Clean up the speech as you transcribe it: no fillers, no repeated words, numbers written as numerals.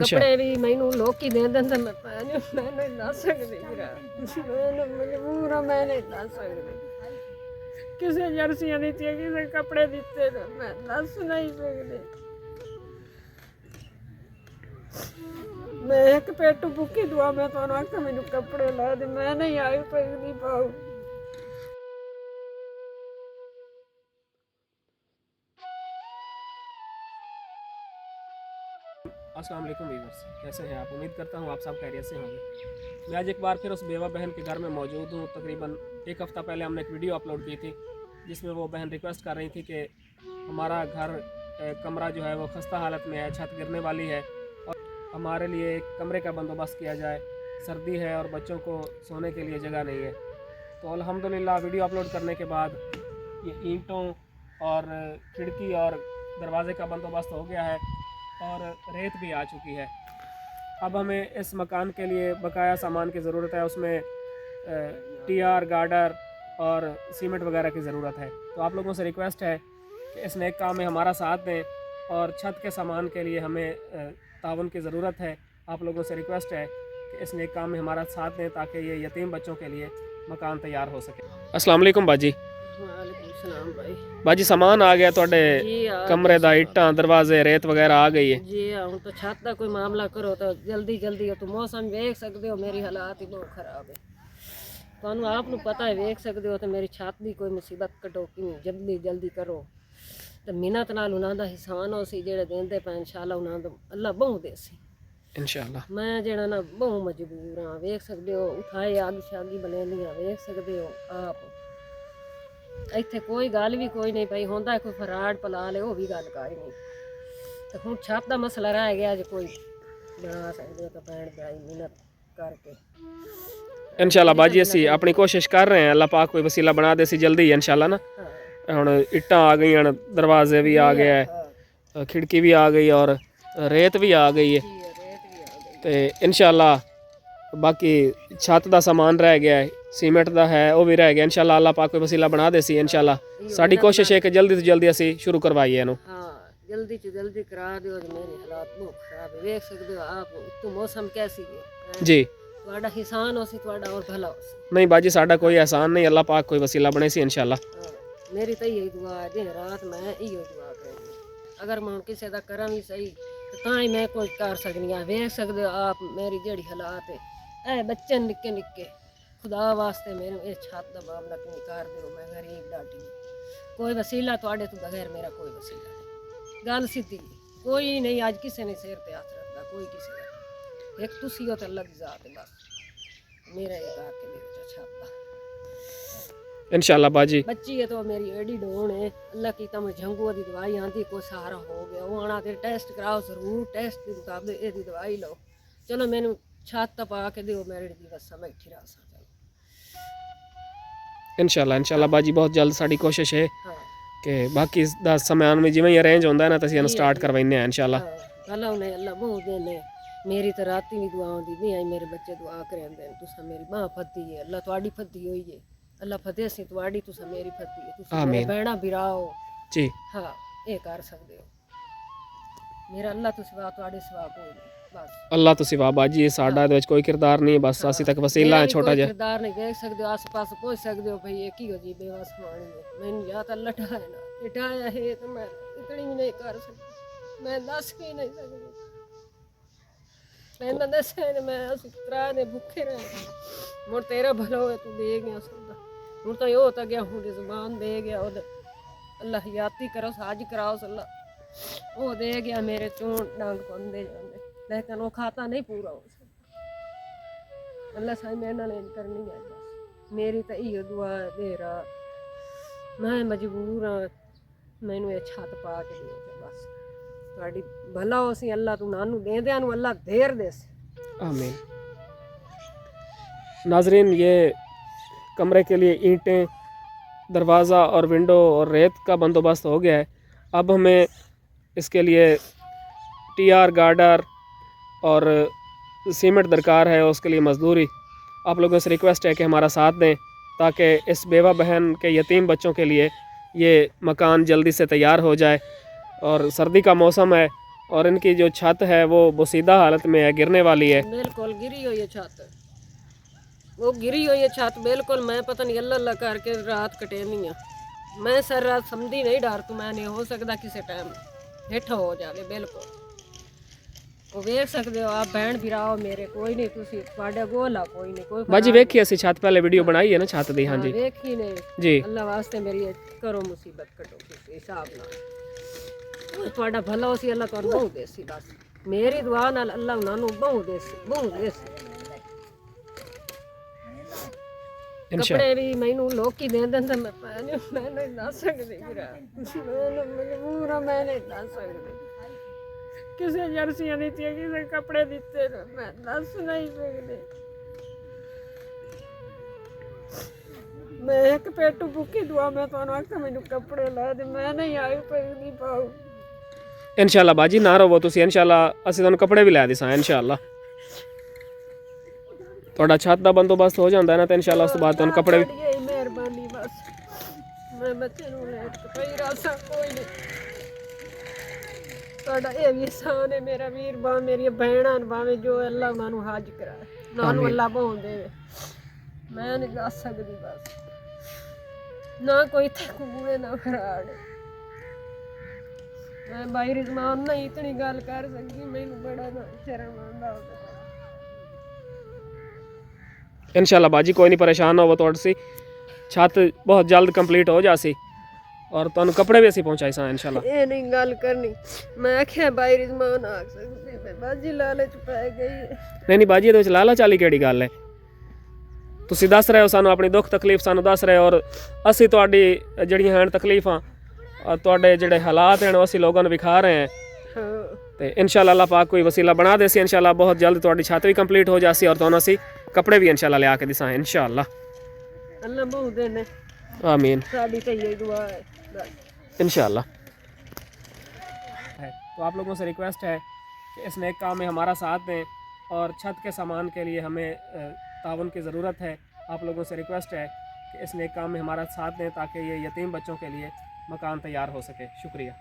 ਕੱਪੜੇ ਵੀ ਮੈਨੂੰ ਲੋਕੀ ਦੇ ਦਿੰਦੇ ਮੈਂ ਨਹੀਂ ਦੱਸ ਸਕਦੀ ਵੀਰਾ ਮੈਨੂੰ ਮਜਬੂਰ ਆ ਮੈਂ ਨਹੀਂ ਦੱਸ ਸਕਦੀ ਕਿਸੇ ਜਰਸੀਆਂ ਦਿੱਤੀਆਂ ਕਿਸੇ ਕੱਪੜੇ ਦਿੱਤੇ ਤਾਂ ਮੈਂ ਦੱਸ ਨਹੀਂ ਸਕਦੀ ਮੈਂ ਇੱਕ ਪੇਟੂ ਭੁੱਖੀ ਦੁਆ ਮੈਂ ਤੁਹਾਨੂੰ ਆਖਾਂ ਮੈਨੂੰ ਕੱਪੜੇ ਲਾ ਦੇ ਮੈਂ ਨਹੀਂ ਆਈ ਸਕਦੀ ਪਾਉ अस्सलाम वालेकुम व्यूअर्स, कैसे हैं आप? उम्मीद करता हूँ आप सब खैरियत से होंगे। मैं आज एक बार फिर उस बेवा बहन के घर में मौजूद हूँ। तकरीबन एक हफ़्ता पहले हमने एक वीडियो अपलोड की थी जिसमें वो बहन रिक्वेस्ट कर रही थी कि हमारा घर कमरा जो है वो खस्ता हालत में है, छत गिरने वाली है और हमारे लिए एक कमरे का बंदोबस्त किया जाए। सर्दी है और बच्चों को सोने के लिए जगह नहीं है। तो अल्हम्दुलिल्लाह वीडियो अपलोड करने के बाद ये ईंटों और खिड़की और दरवाज़े का बंदोबस्त हो गया है और रेत भी आ चुकी है। अब हमें इस मकान के लिए बकाया सामान की ज़रूरत है। उसमें टीआर, गार्डर और सीमेंट वगैरह की ज़रूरत है। तो आप लोगों से रिक्वेस्ट है कि इस नेक काम में हमारा साथ दें और छत के सामान के लिए हमें ताउन की ज़रूरत है। आप लोगों से रिक्वेस्ट है कि इस नेक काम में हमारा साथ दें ताकि ये यतीम बच्चों के लिए मकान तैयार हो सके। अस्सलाम वालेकुम बाजी। बाजी सामान आ गया ਤੁਹਾਡੇ ਕਮਰੇ ਦਾ, ਇੱਟਾਂ, ਦਰਵਾਜ਼ੇ, ਰੇਤ ਵਗੈरह आ गई है जी। ਹੁਣ ਤਾਂ ਛੱਤ ਦਾ ਕੋਈ ਮਾਮਲਾ ਕਰੋ ਤਾਂ ਜਲਦੀ ਜਲਦੀ तो मौसम ਵੇਖ ਸਕਦੇ ਹੋ ਮੇਰੀ ਹਾਲਾਤ ਹੀ ਬਹੁਤ ਖਰਾਬ ਹੈ ਤੁਹਾਨੂੰ ਆਪ ਨੂੰ ਪਤਾ ਹੈ ਵੇਖ ਸਕਦੇ ਹੋ ਤੇ ਮੇਰੀ ਛੱਤ ਦੀ ਕੋਈ ਮੁਸੀਬਤ ਕਟੋ ਕਿ ਜਲਦੀ ਜਲਦੀ ਕਰੋ ਤੇ ਮਿਹਨਤ ਨਾਲ ਉਹਨਾਂ ਦਾ ਹਿਸਾਨ ਹੋ ਸੀ ਜਿਹੜੇ ਦਿੰਦੇ ਪਏ ਇਨਸ਼ਾਅੱਲਾ ਉਹਨਾਂ ਦਾ ਅੱਲਾ ਬਹੁ ਦੇ ਸੀ इंशाल्लाह। ਮੈਂ ਜਿਹੜਾ ਨਾ ਬਹੁ ਮਜਬੂਰ ਹਾਂ ਵੇਖ ਸਕਦੇ ਹੋ ਉਠਾਏ ਅੱਗ ਸ਼ਾਗੀ ਬਲੇਲੀਆਂ ਵੇਖ ਸਕਦੇ ਹੋ ਆਪ ਇੱਥੇ ਕੋਈ ਗੱਲ ਵੀ ਕੋਈ ਨਹੀਂ ਪਈ ਹੁੰਦਾ ਕੋਈ ਫਰਾਡ ਪਲਾ ਲੇ ਉਹ ਵੀ ਗੱਲ ਕਾਈ ਨਹੀਂ ਤੇ ਹੁਣ ਛੱਤ ਦਾ ਮਸਲਾ ਰਹਿ ਗਿਆ ਜੇ ਕੋਈ ਬਣਾ ਸਕਦੇ ਤਾਂ ਪੈਣ ਬੜਾਈ ਮਿਹਨਤ ਕਰਕੇ इंशाल्लाह बाजी ਅਸੀਂ ਆਪਣੀ ਕੋਸ਼ਿਸ਼ ਕਰ ਰਹੇ ਹਾਂ। ਅੱਲਾਹ ਪਾਕ ਕੋਈ ਵਸੀਲਾ ਬਣਾ ਦੇ ਸੀ ਜਲਦੀ इंशाल्लाह ना। ਹੁਣ ਇੱਟਾਂ ਆ ਗਈਆਂ, ਦਰਵਾਜ਼ੇ ਵੀ ਆ ਗਏ ਹੈ, ਖਿੜਕੀ ਵੀ ਆ ਗਈ और रेत भी आ गई है ਤੇ इंशाल्लाह बाकी छत ਦਾ ਸਮਾਨ ਰਹਿ ਗਿਆ ਹੈ, सीमेंट ਦਾ है वो भी रह गया। इंशाल्लाह अल्लाह पाक कोई वसीला बना दे सी। इंशाल्लाह साडी कोशिश है कि जल्दी तो जल्दी असी शुरू करवाइए इनू। हाँ जल्दी से जल्दी करा दो। मेरे हालात बहुत खराब है ਵੇਖ ਸਕਦੇ ਹੋ आप। तो मौसम कैसी है जी ਤੁਹਾਡਾ ਹਿਸਾਨ ਹੋ ਸੀ ਤੁਹਾਡਾ और भला हो सी। नहीं बाजी साडा कोई एहसान नहीं, अल्लाह पाक कोई वसीला बने सी इंशाल्लाह। मेरी तो यही दुआ है दिन रात मैं इहो दुआ करनी अगर मैं किसी का करा भी सही तो ही मैं कुछ कर सकनी हाँ। ਵੇਖ ਸਕਦੇ हो आप मेरी जेड़ी हालात है ए बच्चे निक्के निक्के खुदा वास्ते मैनू ये छत का मामला क्यों कर दो। मैं गरीब डाटी कोई वसीला थोड़े तो बगैर मेरा कोई वसीला नहीं। गल सीधी कोई नहीं अज किसी ने सिर पे हाथ रखता कोई किसी का एक तुसी हो तो अलग जात है बस मेरा ये करके दे छत का इंशाल्लाह बाजी। बच्ची है तो मेरी एडी डोन है अल्लाह की तम झंगू की दवाई आंदी कोई सहारा हो गया वो आना फिर टेस्ट कराओ जरूर टेस्ट के मुताबिक ये दवाई लो। चलो मैनू छत पा के दो मेरे दी बस मैं इठी रह सकता इंशाल्लाह बाजी बहुत जल्द साडी कोशिश है हाँ कि बाकी दा समान में जिवें ही अरेंज होंदा है ना तसी स्टार्ट करवाइने हैं इंशाल्लाह। अल्लाह ने अल्लाह बहुत देने मेरी तो राती भी दुआ होंदी नहीं आई मेरे बच्चे दुआ करेंदे तुसा मेरी मां फती है अल्लाह ਤੁਹਾਡੀ फती होई है अल्लाह फतेह सी ਤੁਹਾਡੀ तुसा मेरी फती है तुसा मेरे बहना बिराओ जी। हाँ ये कर सकते हो मेरा अल्लाह तो सिवा ਤੁਹਾਡੇ सिवा कोई नहीं बस अल्लाह तो सिवा बाजी साडा दे विच कोई किरदार नहीं बस असी तक वसीला है छोटा जिहा किरदार नहीं देख सकते हो आस पास पूछ सकते हो भाई ये की हो जी बेवस मानी है मैंने या तो अल्लाह है ना इटाया है तो मैं इतनी भी नहीं कर सकती मैं दस भी नहीं सकती मैं दस है मैं उस तरह ने भूखे रहे मुड़ तेरा भला हो तू दे गया सौदा मुड़ तो यो होता गया हूँ जुबान दे गया अल्लाह याती करो साज कराओ अल्लाह वो दे गया मेरे चून डांग पंदे जाते लेकिन वो खाता नहीं पूरा हो सकता अल्लाह साईं मेरे नाल करनी है बस मेरी तो इहो दुआ दे रहा मैं मजबूर हाँ मैनू ये छत पा के दे बस ਤੁਹਾਡੀ भला हो सी अल्लाह तू नानू देंदियां नू अल्लाह देर दे आमीन। नाजरीन ये कमरे के लिए ईंटें, दरवाज़ा और विंडो और रेत का बंदोबस्त हो गया है। अब हमें इसके लिए टीआर, गार्डर और सीमेंट दरकार है उसके लिए मजदूरी। आप लोगों से रिक्वेस्ट है कि हमारा साथ दें ताकि इस बेवा बहन के यतीम बच्चों के लिए ये मकान जल्दी से तैयार हो जाए। और सर्दी का मौसम है और इनकी जो छत है वो बोसीदा हालत में है, गिरने वाली है। बिल्कुल गिरी हुई है छत, वो गिरी हुई है छत बिल्कुल। मैं पता नहीं अल्लाह अल्लाह करके रात कटेनी है। मैं सर रात समझी नहीं डर तू मैं नहीं हो सकता किसी टाइम हेठा हो जावे बिल्कुल। वो वेख सकते हो आप भैन भराओ मेरे, कोई नहीं तुसी ਤੁਹਾਡੇ ਗੋਲਾ कोई नहीं कोई बाजी वेखी ਅਸੀਂ छत पहले वीडियो बनाई है ना छत दी। हाँ जी वेखी ने जी। अल्लाह वास्ते मेरी करो मुसीबत कटो किसी हिसाब नाल, ਤੁਹਾਡਾ ਭਲਾ ਹੋਸੀ ਅੱਲਾਹ ਤੁਹਾਨੂੰ ਬਹੁ ਦੇਸੀ। ਬਸ ਮੇਰੀ ਦੁਆ ਨਾਲ ਅੱਲਾਹ ਉਹਨਾਂ ਨੂੰ ਬਹੁ ਦੇਸੀ। ਕੱਪੜੇ ਵੀ ਮੈਨੂੰ ਲੋਕੀ ਦੇ ਦਿੰਦੇ ਮੈਂ ਨਹੀਂ ਦੱਸ ਸਕਦੀ ਵੀਰਾ, ਮੈਨੂੰ ਮਜਬੂਰ ਆ ਮੈਂ ਨਹੀਂ ਦੱਸ ਸਕਦੀ। ਕਿਸੇ ਜਰਸੀਆਂ ਦਿੱਤੀਆਂ ਕਿਸੇ ਕੱਪੜੇ ਦਿੱਤੇ ਮੈਂ ਦੱਸ ਨਹੀਂ ਸਕਦੀ। ਮੈਂ ਇੱਕ ਪੇਟੂ ਭੁੱਖੀ ਦੁਆ ਮੈਂ ਤੁਹਾਨੂੰ ਆਖਾਂ ਮੈਨੂੰ ਕੱਪੜੇ ਲਾ ਦੇ, ਮੈਂ ਨਹੀਂ ਆਈ ਪੈਂਦੀ ਪਾਉ। इंशाल्लाह बाजी ना रहो तुसी, इंशाल्लाह ਅਸੀਂ ਤੁਹਾਨੂੰ ਕੱਪੜੇ ਵੀ ਲੈ ਦੇਸਾਂ इंशाल्लाह। ਤੁਹਾਡਾ ਛੱਤ ਦਾ ਬੰਦੋਬਸਤ ਹੋ ਜਾਂਦਾ ਹੈ ਨਾ ਤਾਂ इंशाल्लाह ਉਸ ਤੋਂ ਬਾਅਦ ਤੁਹਾਨੂੰ ਕੱਪੜੇ ਵੀ। ਮਿਹਰਬਾਨੀ ਬਸ ਮੈਂ ਬੱਚੇ ਨੂੰ ਲੈ ਕੇ ਪਈ ਰਾਸਾਂ ਕੋਈ ਨਹੀਂ। ਤੁਹਾਡਾ ਇਹ ਵੀ ਸਾਨ ਹੈ ਮੇਰਾ ਵੀਰ ਬਾ ਮੇਰੀਆਂ ਭੈਣਾਂ ਬਾਵੇਂ ਜੋ ਅੱਲਾ ਉਹਨਾਂ ਨੂੰ ਹਾਜ ਕਰਾਏ, ਉਹਨਾਂ ਨੂੰ ਅੱਲਾ ਬਹੁ ਦੇਵੇ। ਮੈਂ ਨਹੀਂ ਦੱਸ ਸਕਦੀ ਬਸ, ਨਾ ਕੋਈ ਥਕੂਏ ਨਾ ਖਰਾੜ। मैं भाई रिजमान नहीं इतनी गल कर सकती, मैनू बड़ा ना शर्म आंदा होता। इंशाल्लाह बाजी कोई नहीं परेशान ना हो, थोड़ी सी छत बहुत जल्द कंप्लीट हो जासी और तुहानू कपड़े भी असी पहुंचाई सा इंशाल्लाह। ये नहीं गल करनी, मैं आख्या भाई रिजमान आख सकती मैं बाजी लालच पै गई। नहीं बाजी ये लालच वाली केड़ी गल है, तुसी दस रहे हो सानू अपनी दुख तकलीफ सानू दस रहे हो और असी तुहाडी जड़ियां हैं तकलीफां और तुहाडे जिहड़े हालात हैं असी लोगों को विखा रहे हैं। तो इंशाल्लाह अल्लाह पाक कोई वसीला बना दे सी इंशाल्लाह बहुत जल्द तुहाडी छत भी कंप्लीट हो जासी और तुहानू असी कपड़े भी इंशाल्लाह लिया के दिसां इंशाल्लाह। अल्लाह बहुत देने आमीन साडी तो यही दुआ है बस इंशाल्लाह। तो आप लोगों से रिक्वेस्ट है कि इस नेक काम में हमारा साथ दें और छत के सामान के लिए हमें ताउन की ज़रूरत है। आप लोगों से रिक्वेस्ट है कि इस नेक काम में हमारा साथ दें ताकि ये यतीम बच्चों के लिए मकान तैयार हो सके। शुक्रिया।